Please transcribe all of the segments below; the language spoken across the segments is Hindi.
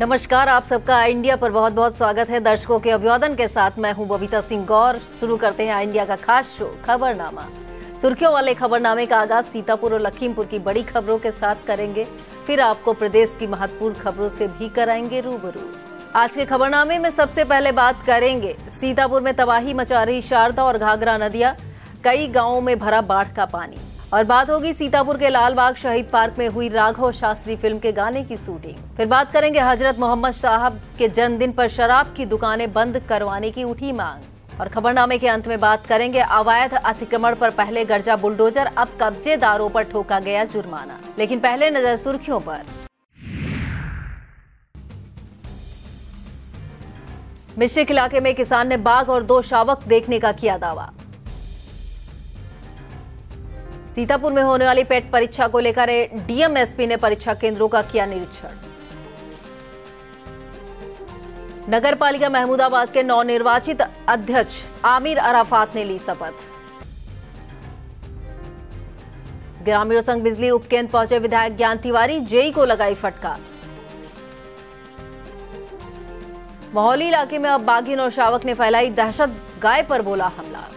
नमस्कार, आप सबका इंडिया पर बहुत बहुत स्वागत है। दर्शकों के अभिवादन के साथ मैं हूं बबीता सिंह गौर। शुरू करते हैं इंडिया का खास शो खबरनामा। सुर्खियों वाले खबरनामे का आगाज सीतापुर और लखीमपुर की बड़ी खबरों के साथ करेंगे, फिर आपको प्रदेश की महत्वपूर्ण खबरों से भी कराएंगे रूबरू। आज के खबरनामे में सबसे पहले बात करेंगे सीतापुर में तबाही मचा रही शारदा और घाघरा नदियां, कई गाँवों में भरा बाढ़ का पानी। और बात होगी सीतापुर के लालबाग शहीद पार्क में हुई राघव शास्त्री फिल्म के गाने की शूटिंग। फिर बात करेंगे हजरत मोहम्मद साहब के जन्मदिन पर शराब की दुकानें बंद करवाने की उठी मांग। और खबरनामे के अंत में बात करेंगे अवैध अतिक्रमण पर पहले गर्जा बुलडोजर, अब कब्जेदारों पर ठोका गया जुर्माना। लेकिन पहले नजर सुर्खियों पर। मिश्रिक इलाके में किसान ने बाघ और 2 शावक देखने का किया दावा। सीतापुर में होने वाली पेट परीक्षा को लेकर डीएमएसपी ने परीक्षा केंद्रों का किया निरीक्षण। नगर पालिका महमूदाबाद के नवनिर्वाचित अध्यक्ष आमिर अराफात ने ली शपथ। ग्रामीण संघ बिजली उपकेंद्र पहुंचे विधायक ज्ञान तिवारी, जेई को लगाई फटकार। मोहाली इलाके में अब बाघिन और शावक ने फैलाई दहशत, गाय पर बोला हमला।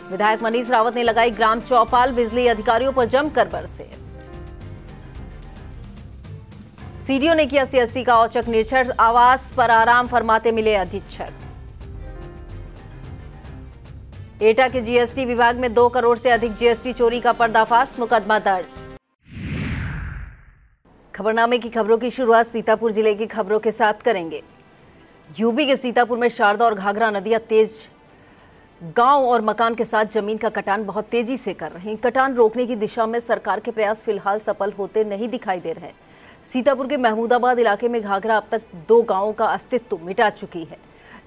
विधायक मनीष रावत ने लगाई ग्राम चौपाल, बिजली अधिकारियों पर जमकर बरसे। सीडीओ ने किया सीएससी का औचक निरीक्षण, आवास पर आराम फरमाते मिले अधीक्षक। एटा के जीएसटी विभाग में 2 करोड़ से अधिक जीएसटी चोरी का पर्दाफाश, मुकदमा दर्ज। खबरनामे की खबरों की शुरुआत सीतापुर जिले की खबरों के साथ करेंगे। यूपी के सीतापुर में शारदा और घाघरा नदियां तेज गांव और मकान के साथ जमीन का कटान बहुत तेजी से कर रहे हैं। कटान रोकने की दिशा में सरकार के प्रयास फिलहाल सफल होते नहीं दिखाई दे रहे हैं। सीतापुर के महमूदाबाद इलाके में घाघरा अब तक 2 गांवों का अस्तित्व मिटा चुकी है।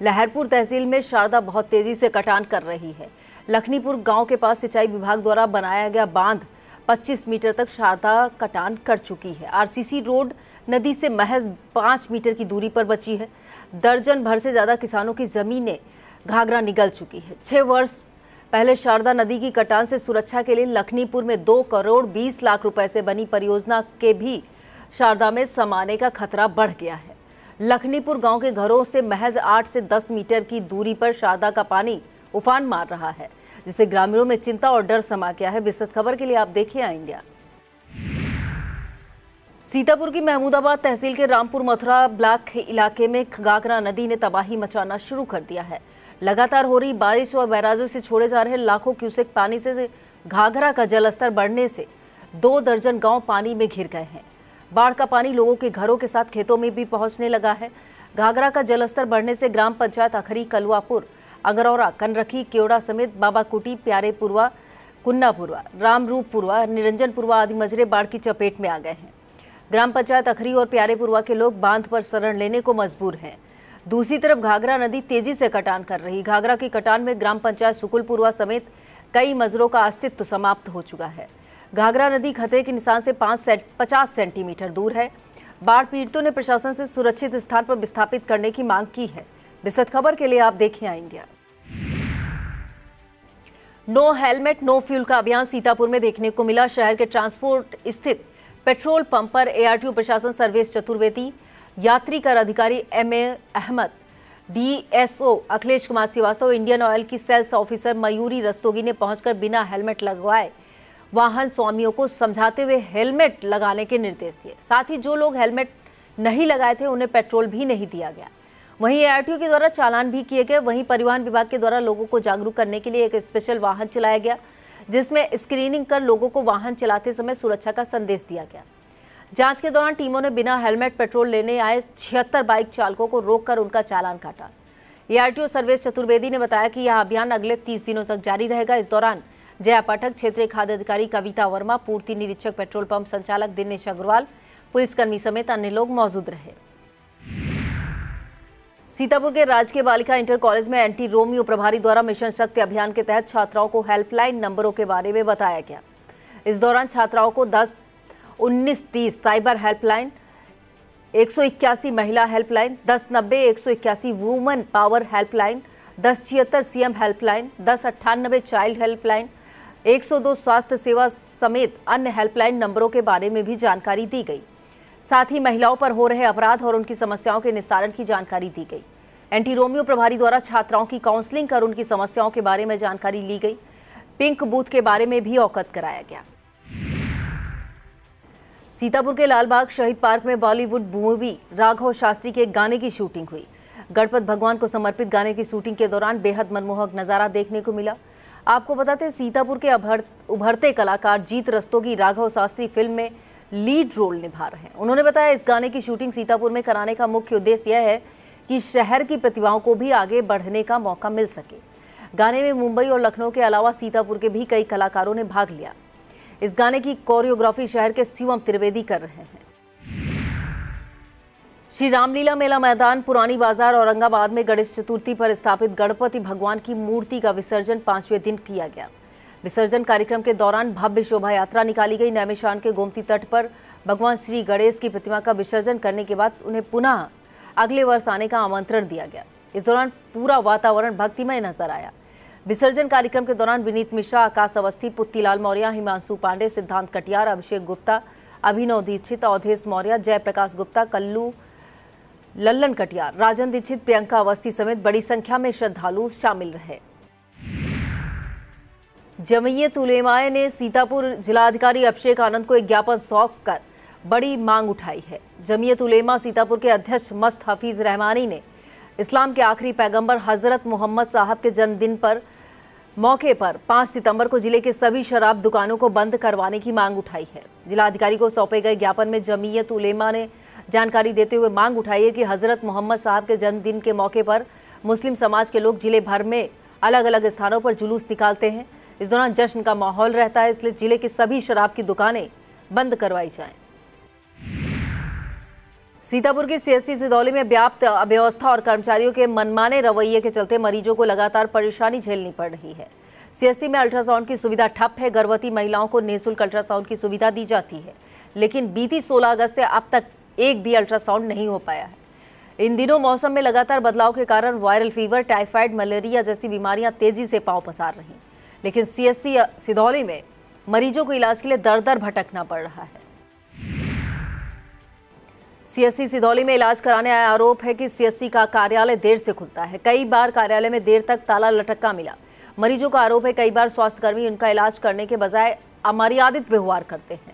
लहरपुर तहसील में शारदा बहुत तेजी से कटान कर रही है। लखनीपुर गांव के पास सिंचाई विभाग द्वारा बनाया गया बांध 25 मीटर तक शारदा कटान कर चुकी है। आरसीसी रोड नदी से महज 5 मीटर की दूरी पर बची है। दर्जन भर से ज्यादा किसानों की जमीनें घाघरा निगल चुकी है। 6 वर्ष पहले शारदा नदी की कटान से सुरक्षा के लिए लखनीपुर में 2 करोड़ 20 लाख रुपए से बनी परियोजना के भी शारदा में समाने का खतरा बढ़ गया है। लखनीपुर गांव के घरों से महज 8 से 10 मीटर की दूरी पर शारदा का पानी उफान मार रहा है, जिससे ग्रामीणों में चिंता और डर समा गया है। विस्तृत खबर के लिए आप देखिए इंडिया। सीतापुर की महमूदाबाद तहसील के रामपुर मथुरा ब्लॉक इलाके में घाघरा नदी ने तबाही मचाना शुरू कर दिया है। लगातार हो रही बारिश और बैराजों से छोड़े जा रहे लाखों क्यूसेक पानी से घाघरा का जलस्तर बढ़ने से 2 दर्जन गांव पानी में घिर गए हैं। बाढ़ का पानी लोगों के घरों के साथ खेतों में भी पहुंचने लगा है। घाघरा का जलस्तर बढ़ने से ग्राम पंचायत अखरी, कलुआपुर, अगरौरा, कनरखी, केवड़ा समेत बाबाकुटी, प्यारेपुरवा, कुन्नापुरवा, रामरूपपुरवा, निरंजनपुरवा आदि मजरे बाढ़ की चपेट में आ गए हैं। ग्राम पंचायत अखरी और प्यारेपुरवा के लोग बांध पर शरण लेने को मजबूर हैं। दूसरी तरफ घाघरा नदी तेजी से कटान कर रही। घाघरा की कटान में ग्राम पंचायत सुकुलपुरवा समेत कई मजरों का अस्तित्व समाप्त हो चुका है। घाघरा नदी खतरे के निशान से 50 सेंटीमीटर दूर है। बाढ़ पीड़ितों ने प्रशासन से सुरक्षित स्थान पर विस्थापित करने की मांग की है। विस्तृत खबर के लिए आप देखिए India. No helmet no fuel का अभियान सीतापुर में देखने को मिला। शहर के ट्रांसपोर्ट स्थित पेट्रोल पंप पर एआरटीओ प्रशासन सर्वेश चतुर्वेदी, यात्री कर अधिकारी M A Ahmad, DSO Akhilesh Kumar Srivastava, Indian oil की सेल्स ऑफिसर मयूरी रस्तोगी ने पहुंचकर बिना हेलमेट लगवाए वाहन स्वामियों को समझाते हुए हेलमेट लगाने के निर्देश दिए। साथ ही जो लोग हेलमेट नहीं लगाए थे उन्हें पेट्रोल भी नहीं दिया गया। वहीं एआरटीओ के द्वारा चालान भी किए गए। वहीं परिवहन विभाग के द्वारा लोगों को जागरूक करने के लिए एक स्पेशल वाहन चलाया गया, जिसमें स्क्रीनिंग कर लोगों को वाहन चलाते समय सुरक्षा का संदेश दिया गया। जांच के दौरान टीमों ने बिना हेलमेट पेट्रोल लेने आए 76 बाइक चालकों को रोककर उनका चालान काटा। एआरटीओ सर्वेश चतुर्वेदी ने बताया कि यह अभियान अगले 30 दिनों तक जारी रहेगा। इस दौरान जया पाठक, क्षेत्रीय खाद्य अधिकारी कविता वर्मा, पूर्ति निरीक्षक पेट्रोल पंप संचालक दिनेश अग्रवाल, पुलिसकर्मी समेत अन्य लोग मौजूद रहे। सीतापुर के राजकीय बालिका इंटर कॉलेज में एंटी रोमियो प्रभारी द्वारा मिशन शक्ति अभियान के तहत छात्राओं को हेल्पलाइन नंबरों के बारे में बताया गया। इस दौरान छात्राओं को 10-19-30 साइबर हेल्पलाइन, 181 महिला helpline, 1090 181 women power helpline, 1076 CM helpline, 1098 child helpline, 102 स्वास्थ्य सेवा समेत अन्य हेल्पलाइन नंबरों के बारे में भी जानकारी दी गई। साथ ही महिलाओं पर हो रहे अपराध और उनकी समस्याओं के निस्तारण की जानकारी दी गई। एंटी रोमियो प्रभारी द्वारा छात्राओं की काउंसलिंग कर उनकी समस्याओं के बारे में जानकारी ली गई। पिंक बूथ के बारे में भी अवगत कराया गया। सीतापुर के लालबाग शहीद पार्क में बॉलीवुड मूवी राघव शास्त्री के गाने की शूटिंग हुई। गणपत भगवान को समर्पित गाने की शूटिंग के दौरान बेहद मनमोहक नजारा देखने को मिला। आपको बताते सीतापुर के उभरते कलाकार जीत रस्तोगी राघव शास्त्री फिल्म में लीड रोल निभा रहे हैं। उन्होंने बताया इस गाने की शूटिंग सीतापुर में कराने का मुख्य उद्देश्य यह है कि शहर की प्रतिभाओं को भी आगे बढ़ने का मौका मिल सके। गाने में मुंबई और लखनऊ के अलावा सीतापुर के भी कई कलाकारों ने भाग लिया। इस गाने की कोरियोग्राफी शहर के शिवम त्रिवेदी कर रहे हैं। श्री रामलीला मेला मैदान पुरानी बाजार औरंगाबाद में गणेश चतुर्थी पर स्थापित गणपति भगवान की मूर्ति का विसर्जन 5वें दिन किया गया। विसर्जन कार्यक्रम के दौरान भव्य शोभा यात्रा निकाली गई। नैमिषारण्य के गोमती तट पर भगवान श्री गणेश की प्रतिमा का विसर्जन करने के बाद उन्हें पुनः अगले वर्ष आने का आमंत्रण दिया गया। इस दौरान पूरा वातावरण भक्तिमय नजर आया। विसर्जन कार्यक्रम के दौरान विनीत मिश्रा, आकाश अवस्थी, पुत्तीलाल मौर्य, हिमांशु पांडे, सिद्धांत कटियार, अभिषेक गुप्ता, अभिनव दीक्षित, अवधेश मौर्य, जयप्रकाश गुप्ता, कल्लू लल्लन कटियार, राजन दीक्षित, प्रियंका अवस्थी समेत बड़ी संख्या में श्रद्धालु शामिल रहे। जमीयत उलेमाए ने सीतापुर जिलाधिकारी अभिषेक आनंद को एक ज्ञापन सौंप कर बड़ी मांग उठाई है। जमीयत उलेमा सीतापुर के अध्यक्ष मस्त हफीज रहमानी ने इस्लाम के आखिरी पैगंबर हजरत मोहम्मद साहब के जन्मदिन पर मौके पर 5 सितंबर को जिले के सभी शराब दुकानों को बंद करवाने की मांग उठाई है। जिलाधिकारी को सौंपे गए ज्ञापन में जमीयत उलेमा ने जानकारी देते हुए मांग उठाई है कि हजरत मोहम्मद साहब के जन्मदिन के मौके पर मुस्लिम समाज के लोग जिले भर में अलग अलग स्थानों पर जुलूस निकालते हैं। इस दौरान जश्न का माहौल रहता है, इसलिए जिले की सभी शराब की दुकानें बंद करवाई जाएं। सीतापुर के सीएससी सिधौली में व्याप्त अव्यवस्था और कर्मचारियों के मनमाने रवैये के चलते मरीजों को लगातार परेशानी झेलनी पड़ रही है। सीएससी में अल्ट्रासाउंड की सुविधा ठप है। गर्भवती महिलाओं को निःशुल्क अल्ट्रासाउंड की सुविधा दी जाती है, लेकिन बीती 16 अगस्त से अब तक एक भी अल्ट्रासाउंड नहीं हो पाया है। इन दिनों मौसम में लगातार बदलाव के कारण वायरल फीवर, टाइफाइड, मलेरिया जैसी बीमारियां तेजी से पांव पसार रही, लेकिन सीएससी सिधौली में मरीजों को इलाज के लिए दर दर भटकना पड़ रहा है। सीएससी सिधौली में इलाज कराने आया आरोप है कि सीएससी का कार्यालय देर से खुलता है। कई बार कार्यालय में देर तक ताला लटका मिला। मरीजों का आरोप है कई बार स्वास्थ्यकर्मी उनका इलाज करने के बजाय अमर्यादित व्यवहार करते हैं।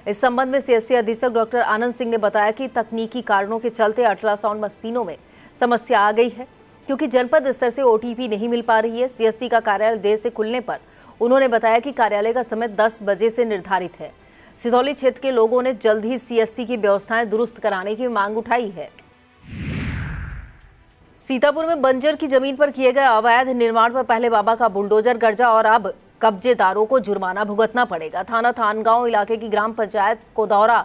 इस संबंध में सीएससी अधीक्षक डॉक्टर आनंद सिंह ने बताया कि तकनीकी कारणों के चलते अल्ट्रासाउंड मशीनों में समस्या आ गई है, क्योंकि जनपद स्तर से ओटीपी नहीं मिल पा रही है। सीएससी का कार्यालय देर से खुलने पर उन्होंने बताया कि कार्यालय का समय 10 बजे से निर्धारित है। सिधौली क्षेत्र के लोगों ने जल्द ही सीएससी की व्यवस्थाएं दुरुस्त कराने की मांग उठाई है। सीतापुर में बंजर की जमीन पर किए गए अवैध निर्माण पर पहले बाबा का बुलडोजर गर्जा और अब कब्जेदारों को जुर्माना भुगतना पड़ेगा। थाना थानगांव इलाके की ग्राम पंचायत कोदौरा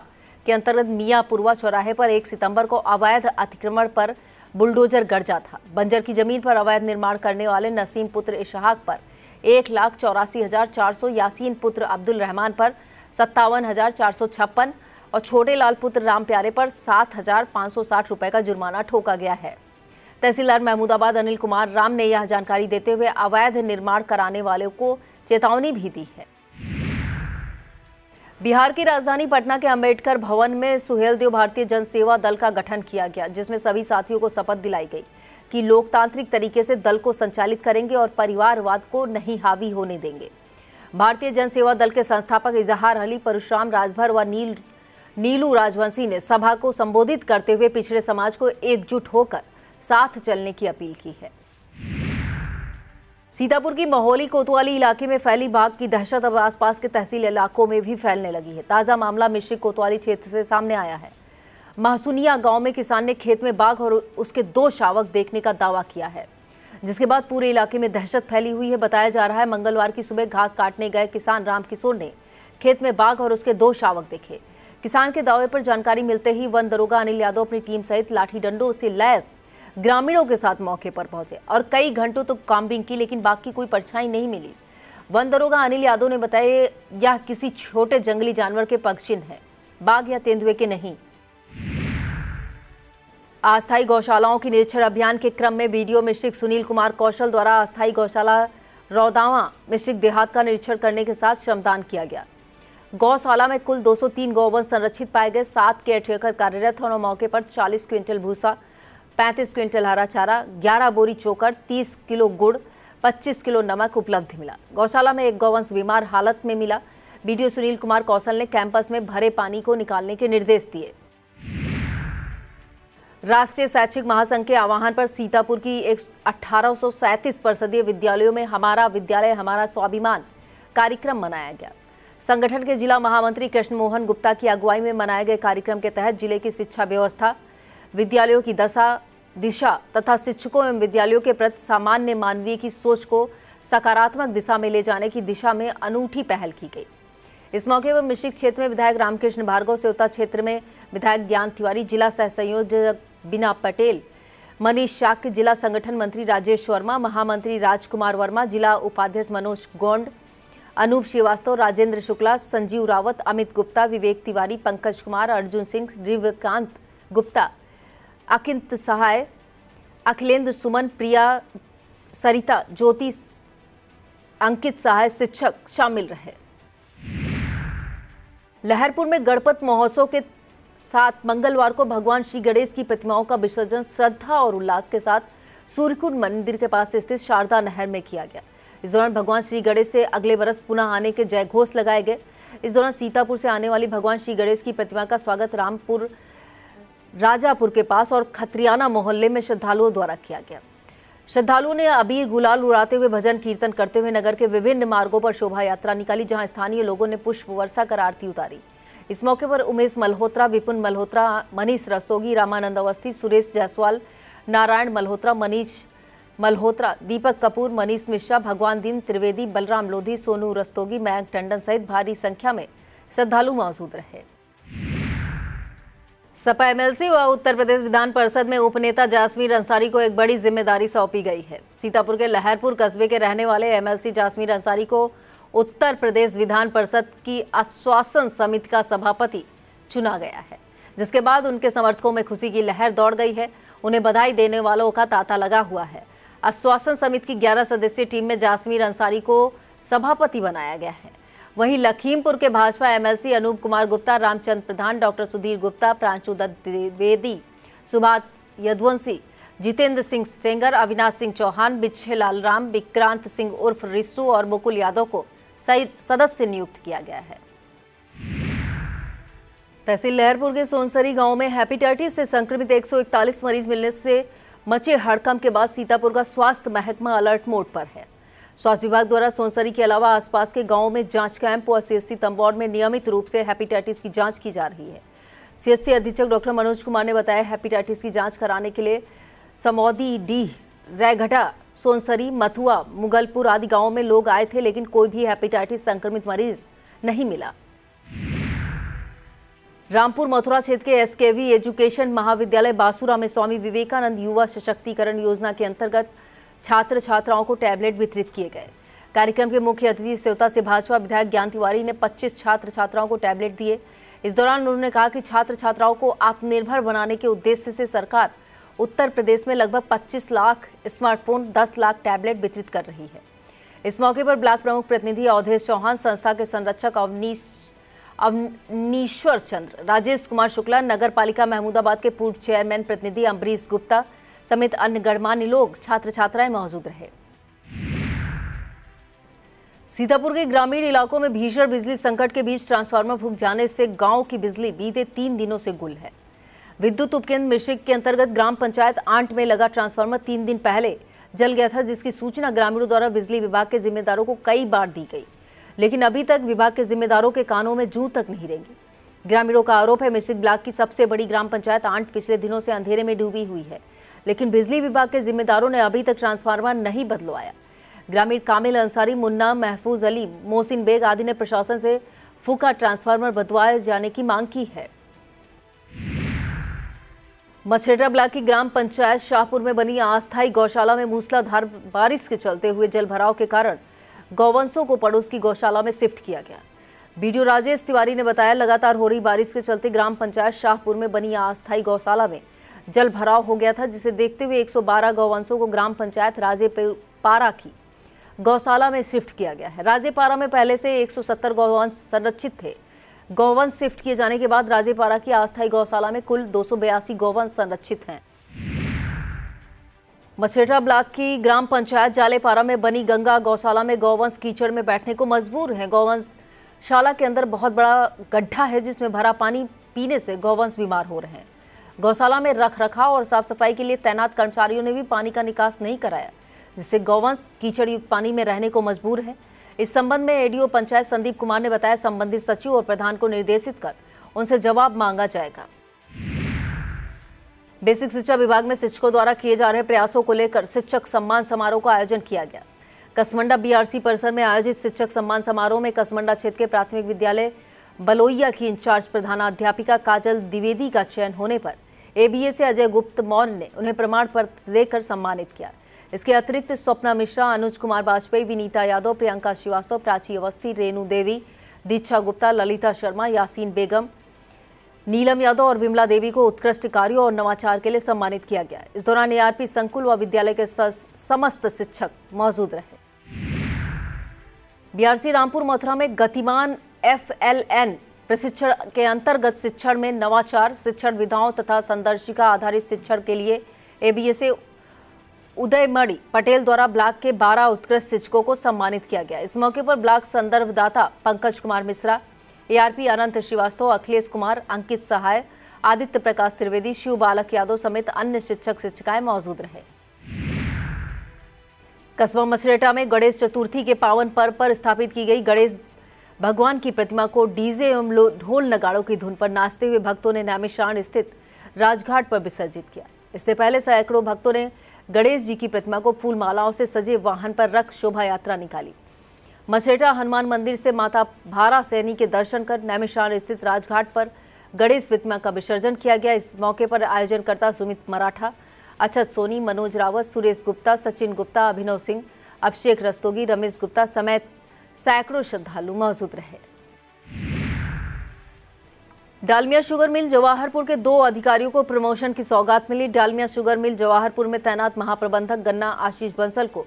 के अंतर्गत मियाँपुरवा चौराहे पर 1 सितंबर को अवैध अतिक्रमण पर बुलडोजर गर्जा था। बंजर की जमीन पर अवैध निर्माण करने वाले नसीम पुत्र इशहाक पर 1,84,400, यासीन पुत्र अब्दुल रहमान पर 57,456 और छोटे लाल पुत्र राम प्यारे पर 7,560 रुपए का जुर्माना ठोका गया है। तहसीलदार महमूदाबाद अनिल कुमार राम ने यह जानकारी देते हुए अवैध निर्माण कराने वालों को चेतावनी भी दी है। बिहार की राजधानी पटना के अंबेडकर भवन में सुहेलदेव भारतीय जन सेवा दल का गठन किया गया, जिसमें सभी साथियों को शपथ दिलाई गई कि लोकतांत्रिक तरीके से दल को संचालित करेंगे और परिवारवाद को नहीं हावी होने देंगे। भारतीय जन सेवा दल के संस्थापक इजहार अली, परशुराम राजभर व नीलू राजवंशी ने सभा को संबोधित करते हुए पिछड़े समाज को एकजुट होकर साथ चलने की अपील की है। सीतापुर की महोली कोतवाली इलाके में फैली बाघ की दहशत अब आसपास के तहसील इलाकों में भी फैलने लगी है। ताजा मामला मिश्रिक कोतवाली क्षेत्र से सामने आया है। महसुनिया गांव में किसान ने खेत में बाघ और उसके 2 शावक देखने का दावा किया है, जिसके बाद पूरे इलाके में दहशत फैली हुई है। बताया जा रहा है मंगलवार की सुबह घास काटने गए किसान राम किशोर ने खेत में बाघ और उसके 2 शावक देखे। किसान के दावे पर जानकारी मिलते ही वन दरोगा अनिल यादव अपनी टीम सहित लाठी डंडों से लैस ग्रामीणों के साथ मौके पर पहुंचे और कई घंटों तक काम्बिंग की, लेकिन बाघ की कोई परछाई नहीं मिली। वन दरोगा अनिल यादव ने बताया यह किसी छोटे जंगली जानवर के पगचिन्ह है, बाघ या तेंदुए के नहीं। अस्थायी गौशालाओं की निरीक्षण अभियान के क्रम में बीडीओ मिश्रिक सुनील कुमार कौशल द्वारा अस्थायी गौशाला रौदावा मिश्रिक देहात का निरीक्षण करने के साथ श्रमदान किया गया। गौशाला में कुल 203 गौवंश संरक्षित पाए गए। 7 केयरटेकर कार्यरत और मौके पर 40 क्विंटल भूसा, 35 क्विंटल हरा चारा, 11 बोरी चोकर, 30 किलो गुड़, 25 किलो नमक उपलब्ध मिला। गौशाला में एक गौवंश बीमार हालत में मिला। बीडीओ सुनील कुमार कौशल ने कैंपस में भरे पानी को निकालने के निर्देश दिए। राष्ट्रीय शैक्षिक महासंघ के आह्वान पर सीतापुर की 1837 परिषदीय विद्यालयों में हमारा विद्यालय हमारा स्वाभिमान कार्यक्रम मनाया गया। संगठन के जिला महामंत्री कृष्ण मोहन गुप्ता की अगुवाई में मनाए गए कार्यक्रम के तहत जिले की शिक्षा व्यवस्था, विद्यालयों की दिशा तथा शिक्षकों एवं विद्यालयों के प्रति सामान्य मानवीय की सोच को सकारात्मक दिशा में ले जाने की दिशा में अनूठी पहल की गई। इस मौके पर मिश्रिक क्षेत्र में विधायक रामकृष्ण भार्गव, सेवता क्षेत्र में विधायक ज्ञान तिवारी, जिला सह संयोजक बीना पटेल, मनीष शाक्य, जिला संगठन मंत्री राजेश वर्मा, महामंत्री राजकुमार वर्मा, जिला उपाध्यक्ष मनोज गोंड, अनूप श्रीवास्तव, राजेंद्र शुक्ला, संजीव रावत, अमित गुप्ता, विवेक तिवारी, पंकज कुमार, अर्जुन सिंह, रिवकांत गुप्ता, अकिंत सहाय, अखिलेंद्र सुमन, प्रिया, सरिता, ज्योति, अंकित सहाय शिक्षक शामिल रहे। लहरपुर में गणपत महोत्सव के साथ मंगलवार को भगवान श्री गणेश की प्रतिमाओं का विसर्जन श्रद्धा और उल्लास के साथ सूर्यकुंड मंदिर के पास स्थित शारदा नहर में किया गया। इस दौरान भगवान श्री गणेश से अगले वर्ष पुनः आने के जयघोष लगाए गए। इस दौरान सीतापुर से आने वाली भगवान श्री गणेश की प्रतिमा का स्वागत रामपुर राजापुर के पास और खत्रियाना मोहल्ले में श्रद्धालुओं द्वारा किया गया। श्रद्धालुओं ने अबीर गुलाल उड़ाते हुए भजन कीर्तन करते हुए नगर के विभिन्न मार्गों पर शोभा यात्रा निकाली, जहां स्थानीय लोगों ने पुष्प वर्षा कर आरती उतारी। इस मौके पर उमेश मल्होत्रा, विपुन मल्होत्रा, मनीष रस्तोगी, रामानंद अवस्थी, सुरेश जायसवाल, नारायण मल्होत्रा, मनीष मल्होत्रा, दीपक कपूर, मनीष मिश्रा, भगवान दीन त्रिवेदी, बलराम लोधी, सोनू रस्तोगी, मयंक टंडन सहित भारी संख्या में श्रद्धालु मौजूद रहे। सपा एमएलसी व उत्तर प्रदेश विधान परिषद में उपनेता जासमीर अंसारी को एक बड़ी जिम्मेदारी सौंपी गई है। सीतापुर के लहरपुर कस्बे के रहने वाले एमएलसी जासमीर अंसारी को उत्तर प्रदेश विधान परिषद की आश्वासन समिति का सभापति चुना गया है, जिसके बाद उनके समर्थकों में खुशी की लहर दौड़ गई है। उन्हें बधाई देने वालों का तांता लगा हुआ है। आश्वासन समिति की 11 सदस्यीय टीम में जासमीर अंसारी को सभापति बनाया गया है। वहीं लखीमपुर के भाजपा एमएलसी अनूप कुमार गुप्ता, रामचंद्र प्रधान, डॉक्टर सुधीर गुप्ता, प्रांशु दत्त द्विवेदी, सुभाष यदुवंशी, जितेंद्र सिंह सेंगर, अविनाश सिंह चौहान, बिच्छे लाल राम, विक्रांत सिंह उर्फ रिस्सू और मुकुल यादव को सदस्य नियुक्त किया गया है। तहसील लहरपुर के सोनसरी गांव में हेपेटाइटिस से संक्रमित 141 मरीज मिलने से मचे हड़कंप के बाद सीतापुर का स्वास्थ्य महकमा अलर्ट मोड पर है। स्वास्थ्य विभाग द्वारा सोनसरी के अलावा आसपास के गांवों में जांच कैंप और सीएचसी तंबौर में नियमित रूप से हेपेटाइटिस की जांच की जा रही है। सीएचसी अधीक्षक डॉक्टर मनोज कुमार ने बताया, हेपेटाइटिस की जांच कराने के लिए समौदी, डीह, रैघटा, सोनसरी, मथुआ, मुगलपुर आदि गांवों में लोग आए थे, लेकिन कोई भी हेपेटाइटिस संक्रमित मरीज नहीं मिला। रामपुर मथुरा क्षेत्र के एसकेवी एजुकेशन महाविद्यालय बासुरा में स्वामी विवेकानंद युवा सशक्तिकरण योजना के अंतर्गत छात्र छात्राओं को टैबलेट वितरित किए गए। कार्यक्रम के मुख्य अतिथि सेवता से भाजपा विधायक ज्ञान तिवारी ने 25 छात्र छात्राओं को टैबलेट दिए। इस दौरान उन्होंने कहा कि छात्र छात्राओं को आत्मनिर्भर बनाने के उद्देश्य से सरकार उत्तर प्रदेश में लगभग 25 लाख स्मार्टफोन, 10 लाख टैबलेट वितरित कर रही है। इस मौके पर ब्लॉक प्रमुख प्रतिनिधि अवधेश चौहान, संस्था के संरक्षक अवनीश्वर चंद्र, राजेश कुमार शुक्ला, नगर पालिका महमूदाबाद के पूर्व चेयरमैन प्रतिनिधि अम्बरीश गुप्ता समेत अन्य गणमान्य लोग, छात्र छात्राएं मौजूद रहे। सीतापुर के ग्रामीण इलाकों में भीषण बिजली संकट के बीच ट्रांसफार्मर फूंक जाने से गांव की बिजली बीते 3 दिनों से गुल है। विद्युत उपकेंद्र मिश्रिक के अंतर्गत ग्राम पंचायत आंट में लगा ट्रांसफार्मर 3 दिन पहले जल गया था, जिसकी सूचना ग्रामीणों द्वारा बिजली विभाग के जिम्मेदारों को कई बार दी गई, लेकिन अभी तक विभाग के जिम्मेदारों के कानों में जूं तक नहीं रेंगी। ग्रामीणों का आरोप है, मिश्रिक ब्लॉक की सबसे बड़ी ग्राम पंचायत आंट पिछले दिनों से अंधेरे में डूबी हुई है, लेकिन बिजली विभाग के जिम्मेदारों ने अभी तक ट्रांसफार्मर नहीं बदलवाया। ग्रामीण कामिल अंसारी, मुन्ना, महफूज अली, मोहसिन बेग आदि ने प्रशासन से फूका ट्रांसफार्मर बदलवाए जाने की मांग की है। मछेटा ब्लॉक की ग्राम पंचायत शाहपुर में बनी अस्थायी गौशाला में मूसलाधार बारिश के चलते हुए जल भराव के कारण गौवंशों को पड़ोस की गौशाला में शिफ्ट किया गया। बीडीओ राजेश तिवारी ने बताया, लगातार हो रही बारिश के चलते ग्राम पंचायत शाहपुर में बनी अस्थायी गौशाला में जल भराव हो गया था, जिसे देखते हुए 112 गौवंशों को ग्राम पंचायत राजेपारा की गौशाला में शिफ्ट किया गया है। राजेपारा में पहले से 170 गौवंश संरक्षित थे। गौवंश शिफ्ट किए जाने के बाद राजेपारा की अस्थायी गौशाला में कुल 282 गौवंश संरक्षित हैं। मछेटा ब्लॉक की ग्राम पंचायत जालेपारा में बनी गंगा गौशाला में गौवंश कीचड़ में बैठने को मजबूर हैं। गौवंशशाला के अंदर बहुत बड़ा गड्ढा है जिसमें भरा पानी पीने से गौवंश बीमार हो रहे हैं। गौशाला में रख रखाव और साफ सफाई के लिए तैनात कर्मचारियों ने भी पानी का निकास नहीं कराया, जिससे गौवंश कीचड़ युक्त पानी में रहने को मजबूर है। इस संबंध में एडीओ पंचायत संदीप कुमार ने बताया, संबंधित सचिव और प्रधान को निर्देशित कर उनसे जवाब मांगा जाएगा। बेसिक शिक्षा विभाग में शिक्षकों द्वारा किए जा रहे प्रयासों को लेकर शिक्षक सम्मान समारोह का आयोजन किया गया। कसमंडा बीआरसी परिसर में आयोजित शिक्षक सम्मान समारोह में कसमंडा क्षेत्र के प्राथमिक विद्यालय बलोइया की इंचार्ज प्रधानाध्यापिका काजल द्विवेदी का चयन होने पर एबीए से अजय गुप्त मौर्य ने उन्हें प्रमाण पत्र देकर सम्मानित किया। इसके अतिरिक्त स्वप्ना मिश्रा, अनुज कुमार वाजपेयी, विनीता यादव, प्रियंका श्रीवास्तव, प्राची अवस्थी, रेणु देवी, दीक्षा गुप्ता, ललिता शर्मा, यासीन बेगम, नीलम यादव और विमला देवी को उत्कृष्ट कार्यों और नवाचार के लिए सम्मानित किया गया। इस दौरान एआरपी संकुल व विद्यालय के समस्त शिक्षक मौजूद रहे। बीआरसी रामपुर मथुरा में गतिमान FLN प्रशिक्षण के अंतर्गत शिक्षण में नवाचार, शिक्षण विधाओं तथा संदर्शिका आधारित शिक्षण के लिए एबीएसए उदयमणि पटेल द्वारा ब्लॉक के 12 उत्कृष्ट शिक्षकों को सम्मानित किया गया। इस मौके पर ब्लॉक संदर्भदाता पंकज कुमार मिश्रा, एआरपी अनंत श्रीवास्तव, अखिलेश कुमार, अंकित सहाय, आदित्य प्रकाश त्रिवेदी, शिव बालक यादव समेत अन्य शिक्षक शिक्षिकाएं मौजूद रहे। कस्बा मछरेटा में गणेश चतुर्थी के पावन पर्व पर स्थापित की गई गणेश भगवान की प्रतिमा को डीजे एवं ढोल नगाड़ों की धुन पर नाचते हुए भक्तों ने नैमिषारण्य स्थित राजघाट पर विसर्जित किया। इससे पहले सैकड़ों भक्तों ने गणेश जी की प्रतिमा को फूल मालाओं से सजे वाहन पर रख शोभा यात्रा निकाली। मछरेटा हनुमान मंदिर से माता भारा सैनी के दर्शन कर नैमिषारण्य स्थित राजघाट पर गणेश प्रतिमा का विसर्जन किया गया। इस मौके पर आयोजनकर्ता सुमित मराठा, अक्षत सोनी, मनोज रावत, सुरेश गुप्ता, सचिन गुप्ता, अभिनव सिंह, अभिषेक रस्तोगी, रमेश गुप्ता समेत सैकड़ों श्रद्धालु मौजूद रहे। डालमिया शुगर मिल जवाहरपुर के 2 अधिकारियों को प्रमोशन की सौगात मिली। डालमिया शुगर मिल जवाहरपुर में तैनात महाप्रबंधक गन्ना आशीष बंसल को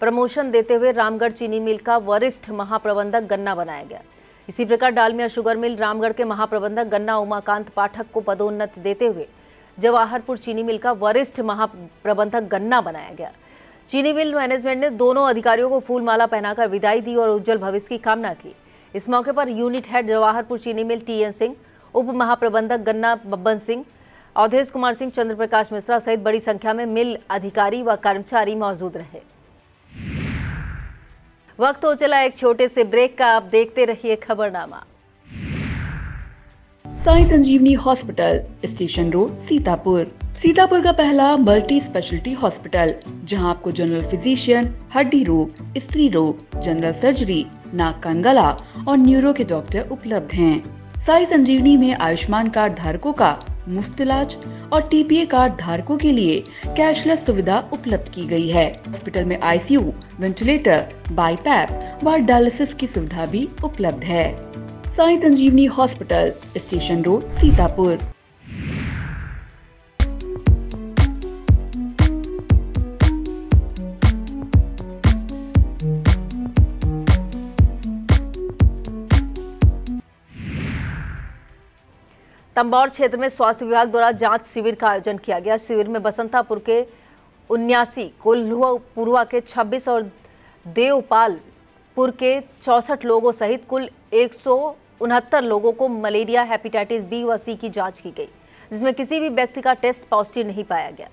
प्रमोशन देते हुए रामगढ़ चीनी मिल का वरिष्ठ महाप्रबंधक गन्ना बनाया गया। इसी प्रकार डालमिया शुगर मिल रामगढ़ के महाप्रबंधक गन्ना उमाकांत पाठक को पदोन्नति देते हुए जवाहरपुर चीनी मिल का वरिष्ठ महाप्रबंधक गन्ना बनाया गया। चीनी मिल मैनेजमेंट ने दोनों अधिकारियों को फूलमाला पहनाकर विदाई दी और उज्जवल भविष्य की कामना की। इस मौके पर यूनिट हेड जवाहरपुर चीनी मिल TN सिंह, उप महाप्रबंधक गन्ना बब्बन सिंह, अवधेश कुमार सिंह, चंद्र प्रकाश मिश्रा सहित बड़ी संख्या में मिल अधिकारी व कर्मचारी मौजूद रहे। वक्त हो चला एक छोटे से ब्रेक का, आप देखते रहिए Khabarnama. Sai Sanjivani hospital, station road, Sitapur. Sitapur का पहला मल्टी स्पेशलिटी हॉस्पिटल, जहां आपको जनरल फिजिशियन, हड्डी रोग, स्त्री रोग, जनरल सर्जरी, नाक कान गला और न्यूरो के डॉक्टर उपलब्ध हैं। साई संजीवनी में आयुष्मान कार्ड धारकों का मुफ्त इलाज और TPA कार्ड धारकों के लिए कैशलेस सुविधा उपलब्ध की गई है। हॉस्पिटल में ICU, वेंटिलेटर, बाईपैप व डायलिसिस की सुविधा भी उपलब्ध है। Sai Sanjivani hospital, station road, Sitapur. Tambaur क्षेत्र में स्वास्थ्य विभाग द्वारा जांच शिविर का आयोजन किया गया। शिविर में बसंतापुर के 79, कोल्हुपुरवा के 26 और देवपालपुर के 64 लोगों सहित कुल 169 लोगों को मलेरिया, हेपेटाइटिस B व C की जांच की गई, जिसमें किसी भी व्यक्ति का टेस्ट पॉजिटिव नहीं पाया गया।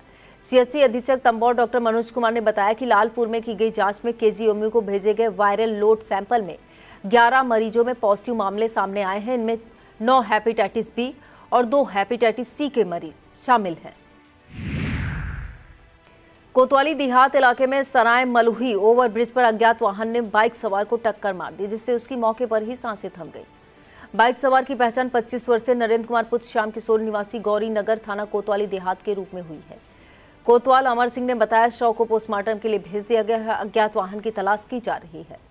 CSC अधीक्षक तंबौर डॉक्टर मनोज कुमार ने बताया कि लालपुर में की गई जांच में KGMU को भेजे गए वायरल लोड सैंपल में 11 मरीजों में पॉजिटिव मामले सामने आए हैं। इनमें 9 हेपेटाइटिस B और 2 हेपेटाइटिस C के मरीज शामिल हैं। कोतवाली देहात इलाके में सराय मलुही ओवरब्रिज पर अज्ञात वाहन ने बाइक सवार को टक्कर मार दी, जिससे उसकी मौके पर ही सांसें थम गई। बाइक सवार की पहचान 25 वर्षीय नरेंद्र कुमार पुत्र श्याम किशोर निवासी गौरी नगर थाना कोतवाली देहात के रूप में हुई है। कोतवाल अमर सिंह ने बताया, शव को पोस्टमार्टम के लिए भेज दिया गया है। अज्ञात वाहन की तलाश की जा रही है।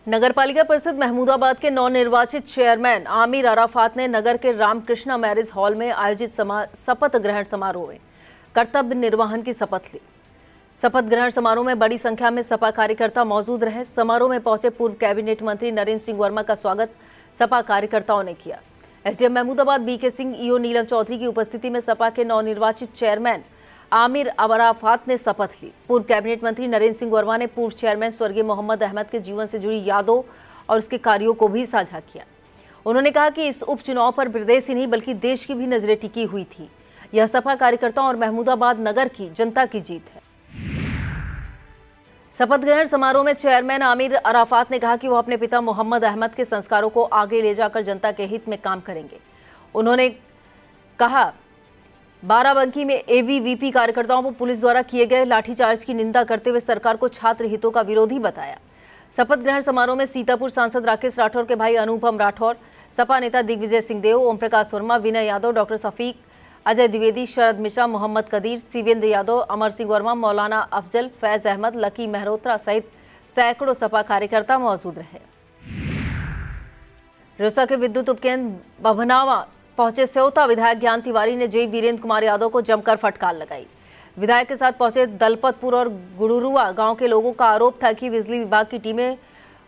नगरपालिका परिषद महमूदाबाद के नवनिर्वाचित चेयरमैन आमिर अराफात ने नगर के रामकृष्णा मैरिज हॉल में आयोजित शपथ ग्रहण समारोह में कर्तव्य निर्वहन की शपथ ली। शपथ ग्रहण समारोह में बड़ी संख्या में सपा कार्यकर्ता मौजूद रहे। समारोह में पहुंचे पूर्व कैबिनेट मंत्री नरेंद्र सिंह वर्मा का स्वागत सपा कार्यकर्ताओं ने किया। SDM Mahmudabad BK Singh, EO Neelam Chaudhary की उपस्थिति में सपा के नवनिर्वाचित चेयरमैन आमिर अराफात ने शपथ ली। पूर्व कैबिनेट मंत्री नरेंद्र सिंह वर्मा ने पूर्व चेयरमैन स्वर्गीय मोहम्मद अहमद के जीवन से जुड़ी यादों और उसके कार्यों को भी साझा किया। उन्होंने कहा कि इस उपचुनाव पर प्रदेश ही नहीं बल्कि देश की भी नजरें टिकी हुई थी। यह सपा कार्यकर्ताओं और महमूदाबाद नगर की जनता की जीत है। शपथ ग्रहण समारोह में चेयरमैन आमिर अराफात ने कहा कि वो अपने पिता मोहम्मद अहमद के संस्कारों को आगे ले जाकर जनता के हित में काम करेंगे। उन्होंने कहा, बाराबंकी में एबीवीपी कार्यकर्ताओं पर पुलिस द्वारा किए गए लाठीचार्ज की निंदा करते हुए सरकार को छात्र हितों का विरोधी बताया। शपथ ग्रहण समारोह में सीतापुर सांसद राकेश राठौर के भाई अनुपम राठौर, सपा नेता दिग्विजय सिंह देव, ओम प्रकाश वर्मा, विनय यादव, डॉक्टर शफीक, अजय द्विवेदी, शरद मिश्रा, मोहम्मद कदीर, शिवेंद्र यादव, अमर सिंह वर्मा, मौलाना अफजल, फैज अहमद, लकी मेहरोत्रा सहित सैकड़ों सपा कार्यकर्ता मौजूद रहे। रोसा के विद्युत उपकेंद्र बभनावा पहुंचे सेवता विधायक ज्ञान तिवारी ने जय वीरेंद्र कुमार यादव को जमकर फटकार लगाई। विधायक के साथ पहुंचे दलपतपुर और गुड़ुरुआ गांव के लोगों का आरोप था कि बिजली विभाग की टीमें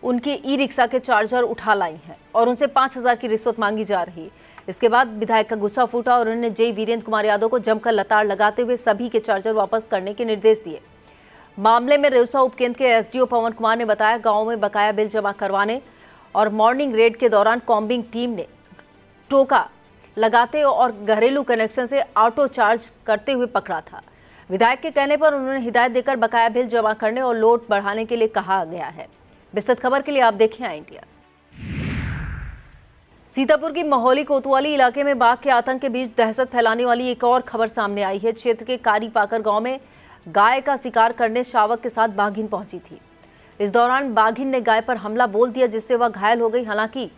उनके ई रिक्शा के चार्जर उठा लाई हैं और उनसे 5,000 की रिश्वत मांगी जा रही। इसके बाद विधायक का गुस्सा फूटा और उन्होंने जय वीरेंद्र कुमार यादव को जमकर लताड़ लगाते हुए सभी के चार्जर वापस करने के निर्देश दिए। मामले में रेउसा उपकेंद्र के एसडीओ पवन कुमार ने बताया, गाँव में बकाया बिल जमा करवाने और मॉर्निंग रेड के दौरान कॉम्बिंग टीम ने टोका लगाते और घरेलू कनेक्शन से ऑटो चार्ज करते हुए पकड़ा था। विधायक के कहने पर उन्होंने हिदायत देकर बकाया बिल जमा करने और लोड बढ़ाने के लिए कहा गया है। विस्तृत खबर के लिए आप देखें आई इंडिया। सीतापुर की महोली कोतवाली इलाके में बाघ के आतंक के बीच दहशत फैलाने वाली एक और खबर सामने आई है। क्षेत्र के कारी पाकर गांव में गाय का शिकार करने शावक के साथ बाघिन पहुंची थी। इस दौरान बाघिन ने गाय पर हमला बोल दिया, जिससे वह घायल हो गई। हालांकि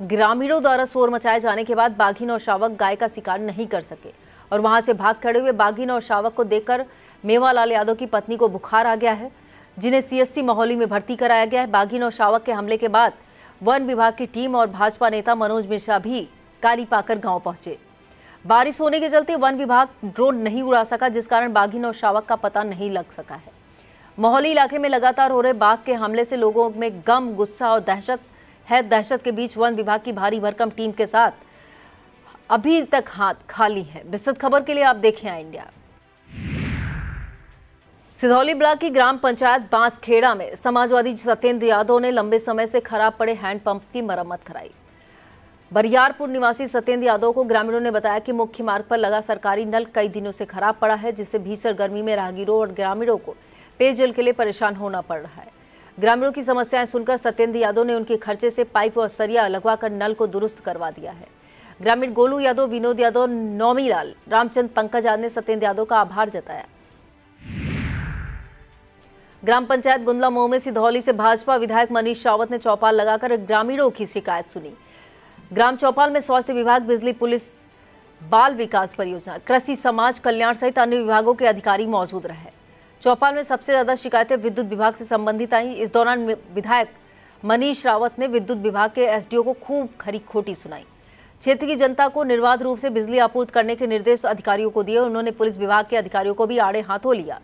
ग्रामीणों द्वारा शोर मचाए जाने के बाद बाघिन और शावक गाय का शिकार नहीं कर सके और वहां से भाग खड़े हुए बाघिन और शावक को देखकर मेवालाल यादव की पत्नी को बुखार आ गया है, जिन्हें सीएससी महोली में भर्ती कराया गया है। बाघिन और शावक के हमले के बाद वन विभाग की टीम और भाजपा नेता मनोज मिश्रा भी कारी पाकर गांव पहुंचे। बारिश होने के चलते वन विभाग ड्रोन नहीं उड़ा सका, जिस कारण बाघिन और शावक का पता नहीं लग सका है। महोली इलाके में लगातार हो रहे बाघ के हमले से लोगों में गम, गुस्सा और दहशत है। दहशत के बीच वन विभाग की भारी भरकम टीम के साथ अभी तक हाथ खाली है। विस्तृत खबर के लिए आप देखें आई इंडिया। सिधौली ब्लॉक की ग्राम पंचायत बांसखेड़ा में समाजवादी सत्येंद्र यादव ने लंबे समय से खराब पड़े हैंडपंप की मरम्मत कराई। बरियारपुर निवासी सत्येंद्र यादव को ग्रामीणों ने बताया कि मुख्य मार्ग पर लगा सरकारी नल कई दिनों से खराब पड़ा है, जिससे भीषण गर्मी में राहगीरों और ग्रामीणों को पेयजल के लिए परेशान होना पड़ रहा है। ग्रामीणों की समस्याएं सुनकर सत्येंद्र यादव ने उनके खर्चे से पाइप और सरिया लगवाकर नल को दुरुस्त करवा दिया है। ग्रामीण गोलू यादव, विनोद यादव, नौमीलाल, रामचंद, पंकज आदि ने सत्येंद्र यादव का आभार जताया। ग्राम पंचायत गुंदला मोह में सिधौली से भाजपा विधायक मनीष रावत ने चौपाल लगाकर ग्रामीणों की शिकायत सुनी। ग्राम चौपाल में स्वास्थ्य विभाग, बिजली, पुलिस, बाल विकास परियोजना, कृषि, समाज कल्याण सहित अन्य विभागों के अधिकारी मौजूद रहे। चौपाल में सबसे ज्यादा शिकायतें विद्युत विभाग से संबंधित आई। इस दौरान विधायक मनीष रावत ने विद्युत विभाग के एसडीओ को खूब खरी खोटी सुनाई। क्षेत्र की जनता को निर्बाध रूप से बिजली आपूर्ति करने के निर्देश अधिकारियों को दिए। उन्होंने पुलिस विभाग के अधिकारियों को भी आड़े हाथों लिया।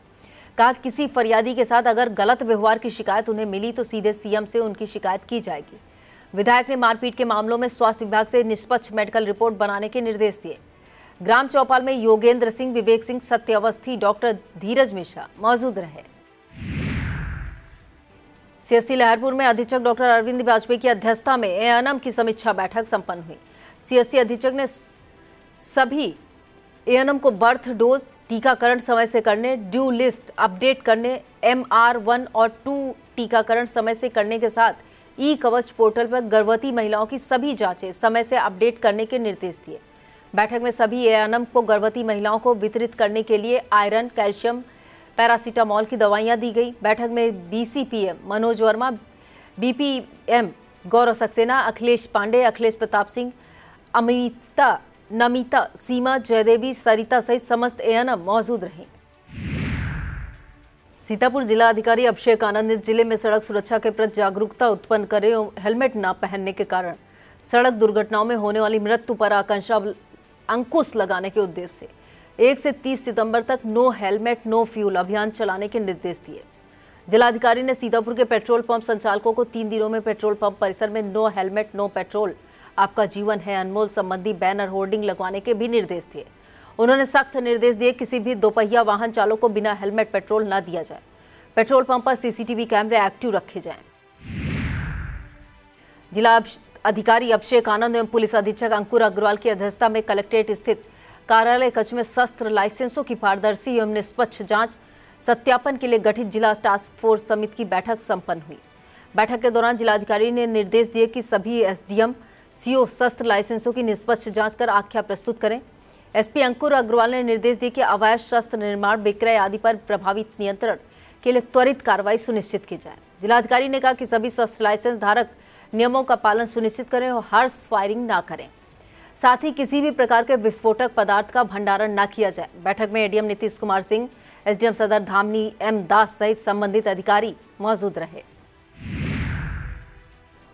कहा, किसी फरियादी के साथ अगर गलत व्यवहार की शिकायत उन्हें मिली तो सीधे सीएम से उनकी शिकायत की जाएगी। विधायक ने मारपीट के मामलों में स्वास्थ्य विभाग से निष्पक्ष मेडिकल रिपोर्ट बनाने के निर्देश दिए। ग्राम चौपाल में योगेंद्र सिंह, विवेक सिंह, सत्य अवस्थी, डॉक्टर धीरज मिश्रा मौजूद रहे। सीएससी लहरपुर में अधीक्षक डॉक्टर अरविंद वाजपेयी की अध्यक्षता में एएनएम की समीक्षा बैठक संपन्न हुई। सीएससी अधीक्षक ने सभी एएनएम को बर्थ डोज टीकाकरण समय से करने, ड्यू लिस्ट अपडेट करने, MR1 और 2 टीकाकरण समय से करने के साथ ई कवच पोर्टल पर गर्भवती महिलाओं की सभी जांचें समय से अपडेट करने के निर्देश दिए। बैठक में सभी एएनएम को गर्भवती महिलाओं को वितरित करने के लिए आयरन, कैल्शियम, पैरासीटामोल की दवाइयां दी गई। बैठक में बीसीपीएम मनोज वर्मा, बीपीएम गौरव सक्सेना, अखिलेश पांडे, अखिलेश प्रताप सिंह, अमिता, नमिता, सीमा, जयदेवी, सरिता सहित समस्त एएनएम मौजूद रहे। सीतापुर जिला अधिकारी अभिषेक आनंद ने जिले में सड़क सुरक्षा के प्रति जागरूकता उत्पन्न करे एवं हेलमेट न पहनने के कारण सड़क दुर्घटनाओं में होने वाली मृत्यु पर आकांक्षा अंकुश लगाने के उद्देश्य से 1 से 30 सितंबर तक नो हेलमेट नो फ्यूल अभियान चलाने के निर्देश दिए। जिलाधिकारी ने सीतापुर के पेट्रोल पंप संचालकों को 3 दिनों में पेट्रोल पंप परिसर में नो हेलमेट नो पेट्रोल आपका जीवन है अनमोल संबंधी बैनर होर्डिंग लगवाने के भी निर्देश दिए। उन्होंने सख्त निर्देश दिए किसी भी दोपहिया वाहन चालक को बिना हेलमेट पेट्रोल न दिया जाए। पेट्रोल पंप पर सीसीटीवी कैमरे एक्टिव रखे जाएं। जिला अधिकारी अभिषेक आनंद एवं पुलिस अधीक्षक अंकुर अग्रवाल की अध्यक्षता में कलेक्ट्रेट स्थित कार्यालय कक्ष में शस्त्र लाइसेंसों की पारदर्शी एवं निष्पक्ष जांच सत्यापन के लिए गठित जिला टास्क फोर्स समिति की बैठक संपन्न हुई। बैठक के दौरान जिलाधिकारी ने निर्देश दिए कि सभी एसडीएम सीओ शस्त्र लाइसेंसों की निष्पक्ष जांच कर आख्या प्रस्तुत करें। एसपी अंकुर अग्रवाल ने निर्देश दिए कि अवैध शस्त्र निर्माण विक्रय आदि पर प्रभावी नियंत्रण के लिए त्वरित कार्रवाई सुनिश्चित की जाए। जिलाधिकारी ने कहा कि सभी शस्त्र लाइसेंस धारक नियमों का पालन सुनिश्चित करें और हर्ष फायरिंग न करें, साथ ही किसी भी प्रकार के विस्फोटक पदार्थ का भंडारण न किया जाए। बैठक में एडीएम नीतीश कुमार सिंह, एसडीएम सदर धामनी एम दास सहित संबंधित अधिकारी मौजूद रहे।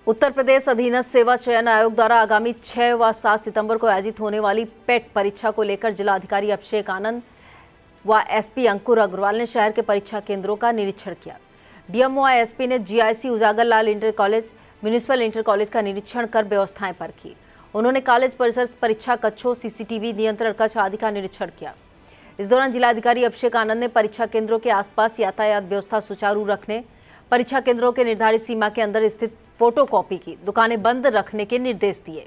उत्तर प्रदेश अधीनस्थ सेवा चयन आयोग द्वारा आगामी 6 व 7 सितंबर को आयोजित होने वाली पेट परीक्षा को लेकर जिलाधिकारी अभिषेक आनंद व एसपी अंकुर अग्रवाल ने शहर के परीक्षा केंद्रों का निरीक्षण किया। डीएमओ व एसपी ने GIC Ujagar Lal inter college, municipal inter college का निरीक्षण कर व्यवस्थाएं परखी। उन्होंने कॉलेज परिसर, परीक्षा कक्षों, सीसीटीवी नियंत्रण कक्ष आदि का निरीक्षण किया। इस दौरान जिलाधिकारी अभिषेक आनंद ने परीक्षा केंद्रों के आसपास यातायात व्यवस्था सुचारू रखने, परीक्षा केंद्रों के निर्धारित सीमा के अंदर स्थित फोटोकॉपी की दुकानें बंद रखने के निर्देश दिए।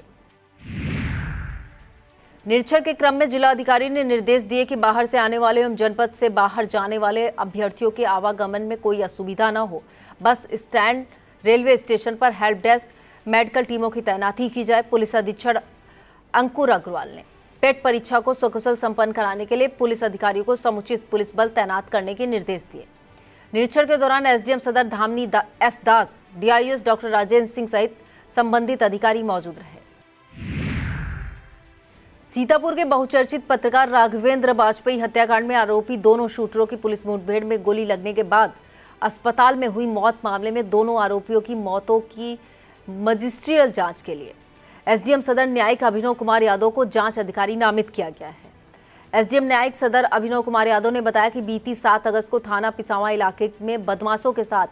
निरीक्षण के क्रम में जिलाधिकारी ने निर्देश दिए कि बाहर से आने वाले एवं जनपद से बाहर जाने वाले अभ्यर्थियों के आवागमन में कोई असुविधा न हो। बस स्टैंड, रेलवे स्टेशन पर हेल्प डेस्क, मेडिकल टीमों की तैनाती की जाए। पुलिस अधीक्षक अंकुर अग्रवाल ने पेट परीक्षा को सकुशल संपन्न कराने के लिए पुलिस अधिकारियों को समुचित पुलिस बल तैनात करने के निर्देश दिए। निरीक्षण के दौरान एसडीएम सदर धामनी एस दास, डीआईएस डॉक्टर राजेंद्र सिंह सहित संबंधित अधिकारी मौजूद रहे। सीतापुर के बहुचर्चित पत्रकार राघवेंद्र वाजपेयी हत्याकांड में आरोपी दोनों शूटरों की पुलिस मुठभेड़ में गोली लगने के बाद अस्पताल में हुई मौत मामले में दोनों आरोपियों की मौतों की मजिस्ट्रियल जांच के लिए एसडीएम सदर न्यायिक अभिनव कुमार यादव को जांच अधिकारी नामित किया गया है। एसडीएम न्यायिक सदर अभिनव कुमार यादव ने बताया कि बीती 7 अगस्त को थाना पिसावा इलाके में बदमाशों के साथ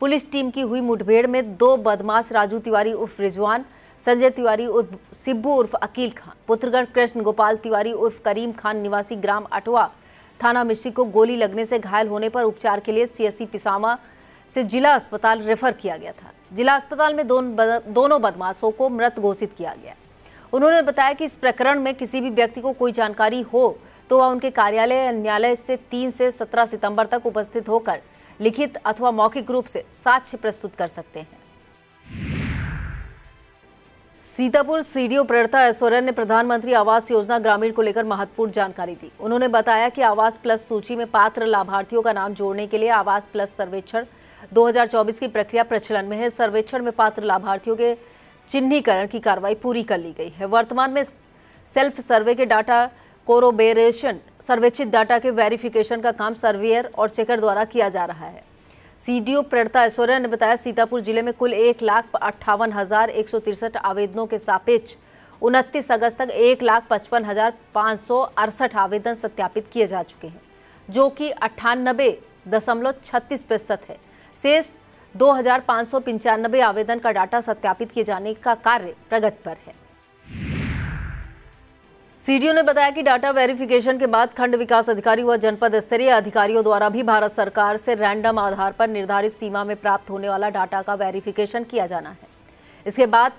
पुलिस टीम की हुई मुठभेड़ में 2 बदमाश राजू तिवारी उर्फ रिजवान, संजय तिवारी उर्फ सिब्बू उर्फ अकील खान, पुत्रगढ़ कृष्ण गोपाल तिवारी उर्फ करीम खान निवासी ग्राम अटवा थाना मिश्री को गोली लगने से घायल होने पर उपचार के लिए सीएससी पिसावा से जिला अस्पताल रेफर किया गया था। जिला अस्पताल में दोनों बदमाशों को मृत घोषित किया गया। उन्होंने बताया कि इस प्रकरण में किसी भी व्यक्ति को कोई जानकारी हो तो वह उनके कार्यालय या न्यायालय से 3 से 17 सितंबर तक उपस्थित होकर लिखित अथवा मौखिक रूप से साक्ष्य प्रस्तुत कर सकते हैं। सीतापुर सीडीओ प्रेरणा ऐश्वर्या ने प्रधानमंत्री आवास योजना ग्रामीण को लेकर महत्वपूर्ण जानकारी दी। उन्होंने बताया कि आवास प्लस सूची में पात्र लाभार्थियों का नाम जोड़ने के लिए आवास प्लस सर्वेक्षण 2024 की प्रक्रिया प्रचलन में है। सर्वेक्षण में पात्र लाभार्थियों के चिन्हीकरण की कार्रवाई पूरी कर ली गई है। वर्तमान में सेल्फ सर्वे के डाटा कोरोबेरेशन, सर्वेक्षित डाटा के वेरिफिकेशन का काम सर्वेयर और चेकर द्वारा किया जा रहा है। सीडीओ प्रेरणा ऐश्वर्या ने बताया सीतापुर जिले में कुल 1,58,163 आवेदनों के सापेक्ष 29 अगस्त तक 1,55,568 आवेदन सत्यापित किए जा चुके हैं, जो कि 98.36% है। शेष 2,595 आवेदन का डाटा सत्यापित किए जाने का कार्य प्रगति पर है। सीडीओ ने बताया कि डाटा वेरिफिकेशन के बाद खंड विकास अधिकारी व जनपद स्तरीय अधिकारियों द्वारा भी भारत सरकार से रैंडम आधार पर निर्धारित सीमा में प्राप्त होने वाला डाटा का वेरिफिकेशन किया जाना है। इसके बाद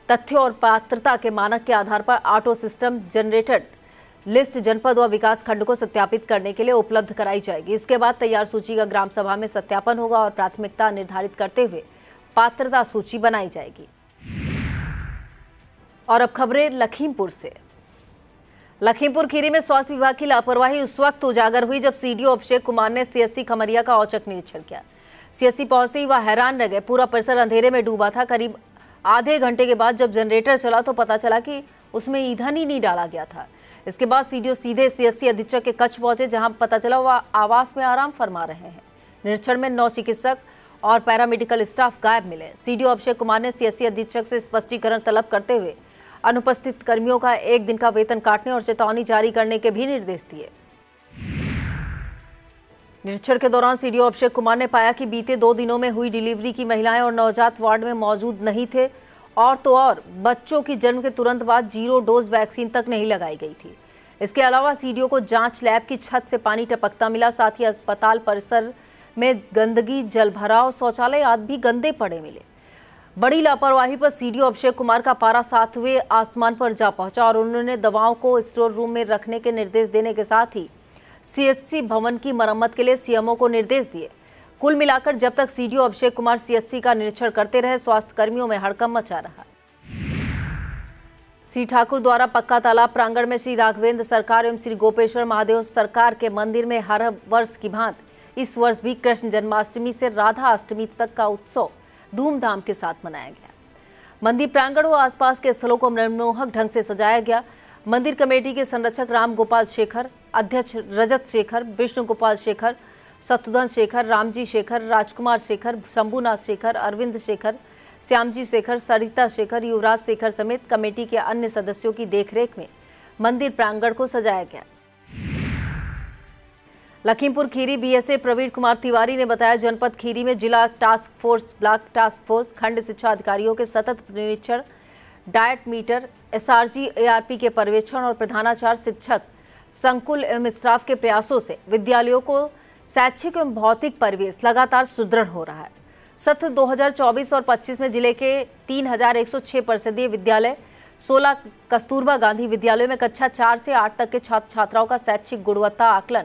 तथ्यों और पात्रता के मानक के आधार पर ऑटो सिस्टम जनरेटेड लिस्ट जनपद व विकास खंड को सत्यापित करने के लिए उपलब्ध कराई जाएगी। इसके बाद तैयार सूची का ग्राम सभा में सत्यापन होगा और प्राथमिकता निर्धारित करते हुए पात्रता सूची बनाई जाएगी। और अब खबरें लखीमपुर से। लखीमपुर खीरी में स्वास्थ्य विभाग की लापरवाही उस वक्त उजागर हुई जब सीडीओ अभिषेक कुमार ने सीएससी खमरिया का औचक निरीक्षण किया। सीएससी पहुंचते ही वह हैरान रह गए। पूरा परिसर अंधेरे में डूबा था। करीब आधे घंटे के बाद जब जनरेटर चला तो पता चला कि उसमें ईंधन ही नहीं डाला गया था। इसके बाद सीडीओ सीधे सीएससी अधीक्षक के कक्ष पहुंचे, जहां पता चला वह आवास में आराम फरमा रहे हैं। निरीक्षण में 9 चिकित्सक और पैरामेडिकल स्टाफ गायब मिले। सीडीओ अभिषेक कुमार ने सीएससी अधीक्षक से स्पष्टीकरण तलब करते हुए अनुपस्थित कर्मियों का 1 दिन का वेतन काटने और चेतावनी जारी करने के भी निर्देश दिए। निरीक्षण के दौरान सीडीओ अभिषेक कुमार ने पाया कि बीते 2 दिनों में हुई डिलीवरी की महिलाएं और नवजात वार्ड में मौजूद नहीं थे और तो और बच्चों की जन्म के तुरंत बाद 0 डोज वैक्सीन तक नहीं लगाई गई थी। इसके अलावा सीडीओ को जांच लैब की छत से पानी टपकता मिला। साथ ही अस्पताल परिसर में गंदगी, जलभराव, शौचालय आदि भी गंदे पड़े मिले। बड़ी लापरवाही पर सीडीओ अभिषेक कुमार का पारा 7वें आसमान पर जा पहुंचा और उन्होंने दवाओं को स्टोर रूम में रखने के निर्देश देने के साथ ही सीएचसी भवन की मरम्मत के लिए सीएमओ को निर्देश दिए। कुल मिलाकर जब तक सीडीओ अभिषेक कुमार सीएचसी का निरीक्षण करते रहे, स्वास्थ्य कर्मियों में हड़कंप मचा रहा। श्री ठाकुर द्वारा पक्का तालाब प्रांगण में श्री राघवेंद्र सरकार एवं श्री गोपेश्वर महादेव सरकार के मंदिर में हर वर्ष की भांति इस वर्ष भी कृष्ण जन्माष्टमी से राधा अष्टमी तक का उत्सव धूमधाम के साथ मनाया गया। मंदिर प्रांगण व आसपास के स्थलों को मनमोहक ढंग से सजाया गया। मंदिर कमेटी के संरक्षक राम गोपाल शेखर, अध्यक्ष रजत शेखर, विष्णु गोपाल शेखर, शत्रुघ्न शेखर, रामजी शेखर, राजकुमार शेखर, शंभुनाथ शेखर, अरविंद शेखर, श्यामजी शेखर, सरिता शेखर, युवराज शेखर समेत कमेटी के अन्य सदस्यों की देखरेख में मंदिर प्रांगण को सजाया गया। लखीमपुर खीरी बीएसए प्रवीण कुमार तिवारी ने बताया, जनपद खीरी में जिला task force, block task force, खंड शिक्षा अधिकारियों के सतत निरीक्षण, डायट मीटर, एसआरजी एआरपी के पर्यवेक्षण और प्रधानाचार्य, शिक्षक, संकुल एवं स्टाफ के प्रयासों से विद्यालयों को शैक्षिक एवं भौतिक परिवेश लगातार सुदृढ़ हो रहा है। सत्र 2024 और 25 में जिले के 3106 परिषदीय विद्यालय, 16 कस्तूरबा गांधी विद्यालयों में कक्षा 4 से 8 तक के छात्र छात्राओं का शैक्षिक गुणवत्ता आकलन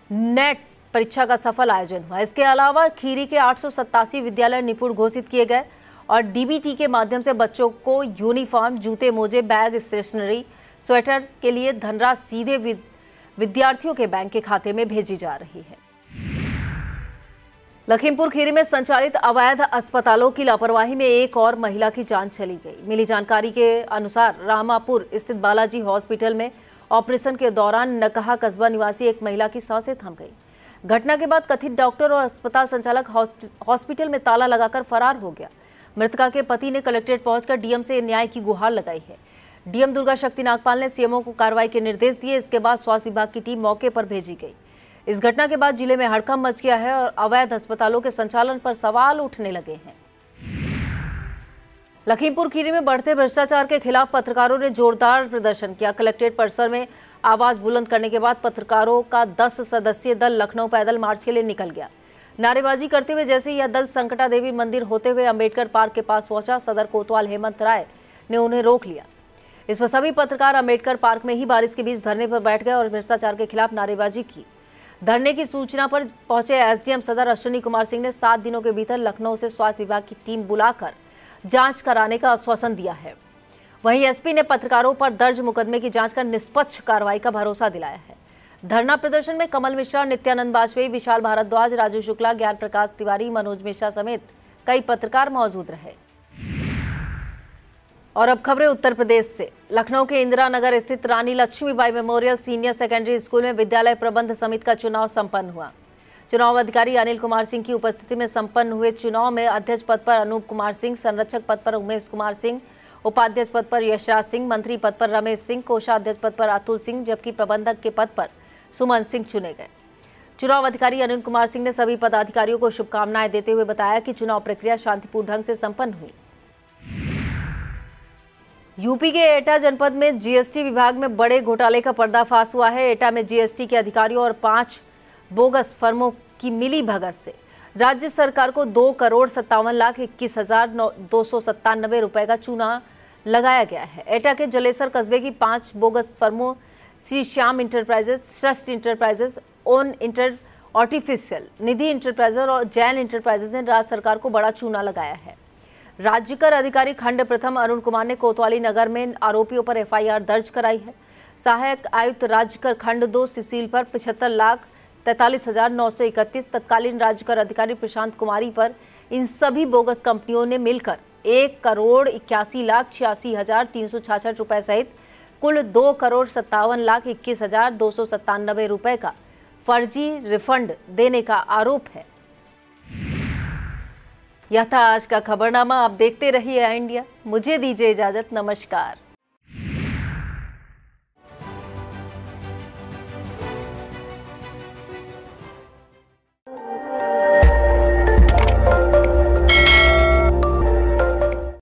नेट परीक्षा का सफल आयोजन हुआ। इसके अलावा खीरी के 887 विद्यालय निपुण घोषित किए गए और डीबीटी के माध्यम से बच्चों को यूनिफॉर्म, जूते, मोजे, बैग, स्टेशनरी, स्वेटर के लिए धनराशि सीधे विद्यार्थियों के बैंक के खाते में भेजी जा रही है। लखीमपुर खीरी में संचालित अवैध अस्पतालों की लापरवाही में एक और महिला की जान चली गई। मिली जानकारी के अनुसार रामापुर स्थित बालाजी हॉस्पिटल में ऑपरेशन के दौरान नकहा कस्बा निवासी एक महिला की सांसें थम गई। घटना के बाद कथित डॉक्टर और अस्पताल संचालक हॉस्पिटल में ताला लगाकर फरार हो गया। मृतका के पति ने कलेक्ट्रेट पहुंचकर डीएम से न्याय की गुहार लगाई है। डीएम दुर्गा शक्ति नागपाल ने सीएमओ को कार्रवाई के निर्देश दिए। इसके बाद स्वास्थ्य विभाग की टीम मौके पर भेजी गई। इस घटना के बाद जिले में हड़कंप मच गया है और अवैध अस्पतालों के संचालन पर सवाल उठने लगे हैं। लखीमपुर खीरी में बढ़ते भ्रष्टाचार के खिलाफ पत्रकारों ने जोरदार प्रदर्शन किया। कलेक्ट्रेट परिसर में आवाज बुलंद करने के बाद पत्रकारों का 10 सदस्यीय दल लखनऊ पैदल मार्च के लिए निकल गया। नारेबाजी करते हुए जैसे यह दल संकटा देवी मंदिर होते हुए अंबेडकर पार्क के पास पहुंचा, सदर कोतवाल हेमंत राय ने उन्हें रोक लिया। इस पर सभी पत्रकार अंबेडकर पार्क में ही बारिश के बीच धरने पर बैठ गए और भ्रष्टाचार के खिलाफ नारेबाजी की। धरने की सूचना पर पहुंचे एसडीएम सदर अश्विनी कुमार सिंह ने 7 दिनों के भीतर लखनऊ से स्वास्थ्य विभाग की टीम बुलाकर जांच कराने का आश्वासन दिया है। वहीं एसपी ने पत्रकारों पर दर्ज मुकदमे की जांच कर निष्पक्ष कार्रवाई का भरोसा दिलाया है। धरना प्रदर्शन में कमल मिश्रा, नित्यानंद बाजपेयी, विशाल भारद्वाज, राजू शुक्ला, ज्ञान प्रकाश तिवारी, मनोज मिश्रा समेत कई पत्रकार मौजूद रहे। और अब खबरें उत्तर प्रदेश से। लखनऊ के इंदिरा नगर स्थित Rani Laxmibai memorial senior secondary school में विद्यालय प्रबंध समिति का चुनाव संपन्न हुआ। चुनाव अधिकारी अनिल कुमार सिंह की उपस्थिति में संपन्न हुए चुनाव में अध्यक्ष पद पर अनूप कुमार सिंह, संरक्षक पद पर उमेश कुमार सिंह, उपाध्यक्ष पद पर यशराज सिंह, मंत्री पद पर रमेश सिंह, कोषाध्यक्ष पद पर अतुल सिंह जबकि प्रबंधक के पद पर सुमन सिंह चुने गए। चुनाव अधिकारी अनिल कुमार सिंह ने सभी पदाधिकारियों को शुभकामनाएं देते हुए बताया कि चुनाव प्रक्रिया शांतिपूर्ण ढंग से संपन्न हुई। यूपी के एटा जनपद में जीएसटी विभाग में बड़े घोटाले का पर्दाफाश हुआ है। एटा में जीएसटी के अधिकारियों और 5 बोगस फर्मों की मिली भगत से राज्य सरकार को 2,57,21,297 रुपए का चूना लगाया गया है। एटा के जलेसर कस्बे की 5 बोगस फर्मों श्री श्याम इंटरप्राइजेस, श्रेष्ठ इंटरप्राइजेस, ओन इंटर आर्टिफिशियल, निधि इंटरप्राइजेस और जैन इंटरप्राइजेस ने राज्य सरकार को बड़ा चूना लगाया है। राज्यकर अधिकारी खंड प्रथम अरुण कुमार ने कोतवाली नगर में आरोपियों पर एफआईआर दर्ज कराई है। सहायक आयुक्त राज्यकर खंड 2 सिसिल पर 75,43,931, तत्कालीन राज्यकर अधिकारी प्रशांत कुमारी पर इन सभी बोगस कंपनियों ने मिलकर 1,81,86,366 रुपए सहित कुल 2,57,21,297 रुपए का फर्जी रिफंड देने का आरोप है। यह था आज का खबरनामा। आप देखते रहिए इंडिया। मुझे दीजिए इजाजत। नमस्कार।